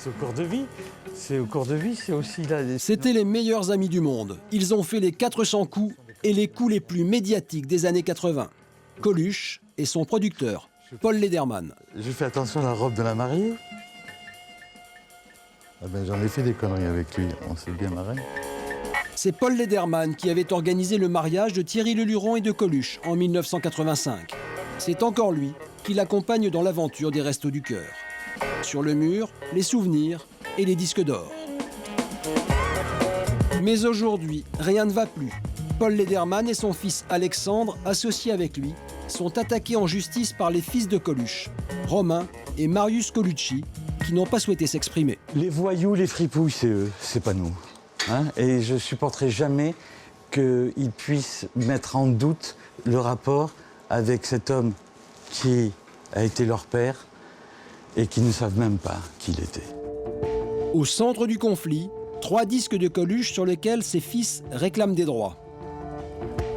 au cours de vie. C'est au cours de vie, c'est aussi là. C'étaient les meilleurs amis du monde. Ils ont fait les 400 coups et les coups les plus médiatiques des années 80. Coluche et son producteur, Paul Lederman. Je fais attention à la robe de la mariée. Ah ben, j'en ai fait des conneries avec lui, on s'est bien marré. C'est Paul Lederman qui avait organisé le mariage de Thierry Leluron et de Coluche en 1985. C'est encore lui qui l'accompagne dans l'aventure des Restos du Cœur. Sur le mur, les souvenirs et les disques d'or. Mais aujourd'hui, rien ne va plus. Paul Lederman et son fils Alexandre, associés avec lui, sont attaqués en justice par les fils de Coluche, Romain et Marius Colucci, qui n'ont pas souhaité s'exprimer. Les voyous, les fripouilles, c'est eux, c'est pas nous. Hein, et je supporterai jamais qu'ils puissent mettre en doute le rapport avec cet homme qui a été leur père et qui ne savent même pas qui il était. Au centre du conflit, 3 disques de Coluche sur lesquels ses fils réclament des droits.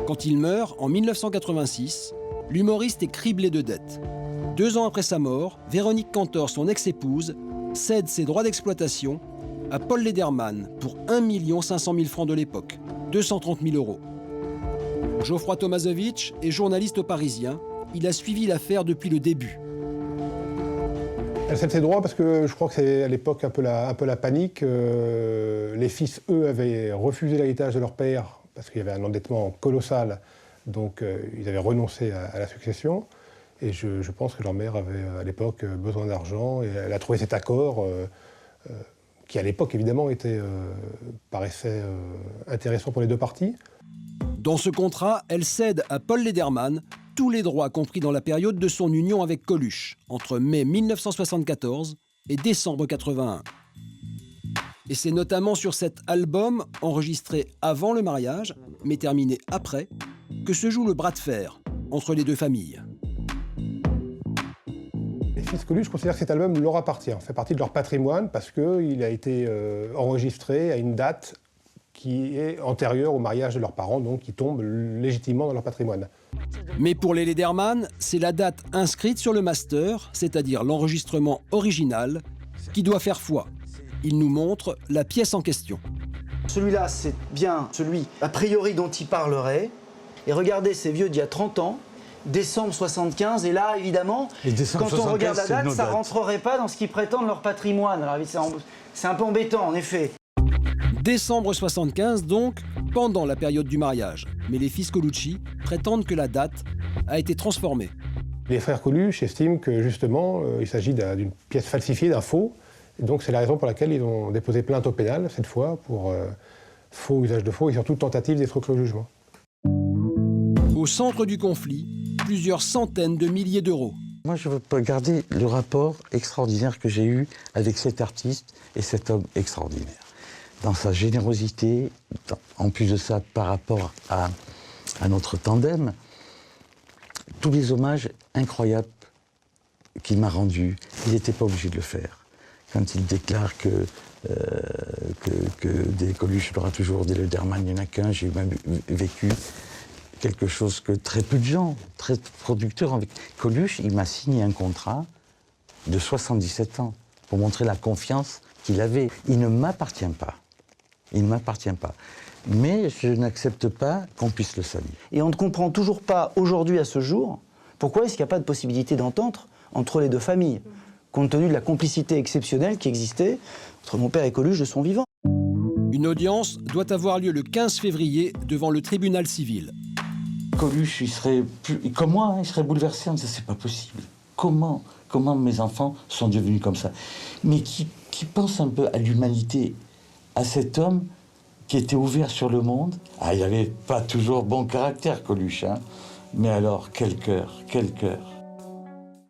Quand il meurt, en 1986, l'humoriste est criblé de dettes. 2 ans après sa mort, Véronique Cantor, son ex-épouse, cède ses droits d'exploitation à Paul Lederman pour 1 500 000 francs de l'époque, 230 000 €. Geoffroy Tomasowicz est journaliste au Parisien. Il a suivi l'affaire depuis le début. Elle cède ses droits parce que je crois que c'est à l'époque un peu la panique. Les fils, eux, avaient refusé l'héritage de leur père parce qu'il y avait un endettement colossal. Donc ils avaient renoncé à la succession. Et je pense que leur mère avait à l'époque besoin d'argent et elle a trouvé cet accord qui à l'époque évidemment paraissait intéressant pour les 2 parties. Dans ce contrat, elle cède à Paul Lederman tous les droits compris dans la période de son union avec Coluche, entre mai 1974 et décembre 81. Et c'est notamment sur cet album, enregistré avant le mariage, mais terminé après, que se joue le bras de fer entre les 2 familles. Les fils Coluche considèrent que cet album leur appartient, fait partie de leur patrimoine parce qu'il a été enregistré à une date qui est antérieure au mariage de leurs parents, donc qui tombe légitimement dans leur patrimoine. Mais pour les Lederman, c'est la date inscrite sur le master, c'est-à-dire l'enregistrement original, qui doit faire foi. Il nous montre la pièce en question. Celui-là, c'est bien celui, a priori, dont il parlerait. Et regardez, c'est vieux d'il y a 30 ans, décembre 75, et là, évidemment, quand on regarde la date, ça ne rentrerait pas dans ce qu'ils prétendent leur patrimoine. Alors, c'est un peu embêtant, en effet. Décembre 75, donc, pendant la période du mariage. Mais les fils Colucci prétendent que la date a été transformée. Les frères Coluche estiment que, justement, il s'agit d'une pièce falsifiée, d'un faux. Et donc, c'est la raison pour laquelle ils ont déposé plainte au pénal, cette fois, pour faux, usage de faux et surtout tentative d'escroquerie au jugement. Au centre du conflit, plusieurs centaines de milliers d'euros. Moi, je veux pas garder le rapport extraordinaire que j'ai eu avec cet artiste et cet homme extraordinaire. Dans sa générosité, en plus de ça, par rapport à notre tandem, tous les hommages incroyables qu'il m'a rendus, il n'était pas obligé de le faire. Quand il déclare que des Coluche, il y aura toujours des Lederman, il n'y en a qu'un, j'ai même vécu quelque chose que très peu de gens, très producteurs avec Coluche, il m'a signé un contrat de 77 ans pour montrer la confiance qu'il avait. Il ne m'appartient pas. Il ne m'appartient pas. Mais je n'accepte pas qu'on puisse le salir. Et on ne comprend toujours pas, aujourd'hui, à ce jour, pourquoi est-ce qu'il n'y a pas de possibilité d'entente entre les 2 familles, compte tenu de la complicité exceptionnelle qui existait entre mon père et Coluche de son vivant. Une audience doit avoir lieu le 15 février devant le tribunal civil. Coluche, il serait comme moi, il serait bouleversé en disant c'est pas possible. Comment mes enfants sont devenus comme ça? Mais qui pense un peu à l'humanité, à cet homme qui était ouvert sur le monde. Ah, il n'avait pas toujours bon caractère, Coluche, hein. Mais alors, quel cœur, quel cœur.